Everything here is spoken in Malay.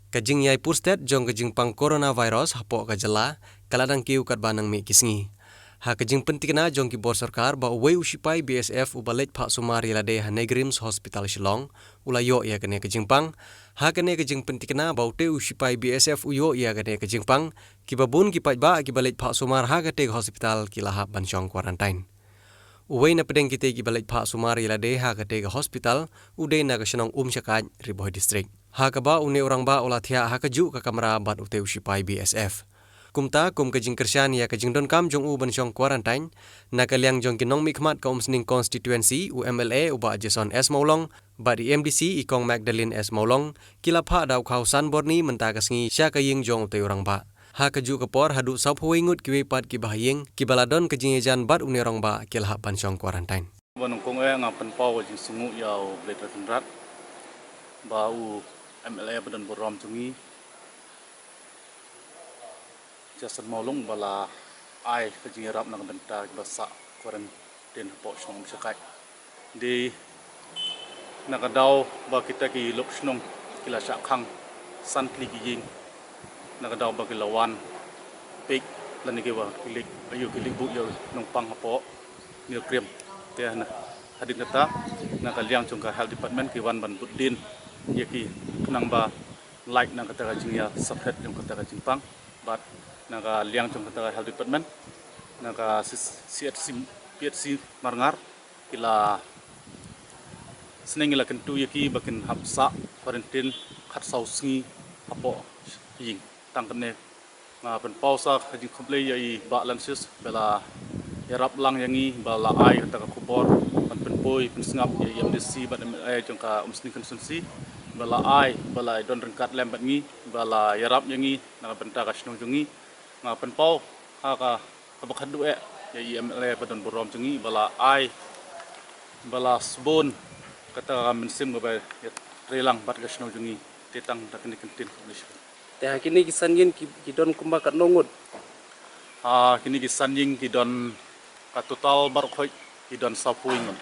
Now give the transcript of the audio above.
Kajing yai purstet jong kajing pang coronavirus hapok kajala kaladang kiu kat banang mi kisngi. Ha kajing pentikna jong ki bor sarkar ba uwei usipai BSF ubalet pak sumari lade ha Negrims Hospital Shillong ulayo ya kene kajing pang. Ha kene kajing pentikna ba ute usipai BSF uyo ya kene kajing pang kibabun kipat ba kibalet pak sumar ha kate hospital kilahap bansyong quarantine. Uwei na pedeng kite kibalet pak sumari lade ha kate hospital ude na kasenong syakat riboh distrik. Ha kaba une orang ba ulathia ha kaju ka kamera bat ute usipai BSF. Kumta kum kajing kersian ya kajing don kam jong u bansyong quarantine na kaliang jong kinong mikmat ka umsning constituency UMLA uba Jason S Maulong ba di MDC ikong Magdalene S Maulong kilapha daw khausan borni menta kasngi sya kaying jong te orang ba ha kaju kapor hadu sap huingut kiwepat kibahaying kibaladon kajing ejan bat une orang ba kilha bansyong quarantine Wanong kong ngapan pau kajing sungu yaw blet ratendrat ba u MLA badan borom jungi Jason Maulong bala ai kajing rap nang benta basa quarantine po snong sakai di nakadaw ba kita ki lok snong kila sakhang santli giying nakadaw ba kilawan pik lani ke wa kilik ayu kilik bu yo nong pang hapo ni krem te na hadik nata nakaliang chungka health department ki wan ban budin yaki nang ba like nang kata kajing ya subhead yung kata kajing pang but naga liang chung kata health department naga PHC Marangar ila seneng ila kentu yaki bakin hapsa quarantine khat sausi apo ying tangkene nga pen pausa kajing komple yai ba lansis bela yarap lang yangi bala ai kata kubor pen poi pen sngap yai MDC ban ai chung ka umsni konsensi bala ai bala don rengkat lembat ngi bala yarap yangi naga benta kasnong jungi nga penpau ka kabakadu ya IMLA badan borom jungi bala ai bala sbon kata mensim ba relang bat kasno jungi tetang takni kentin publish teh kini kisanyin kidon kumba kat nongut kini kisanyin kidon ka total bar khoi kidon sapuingon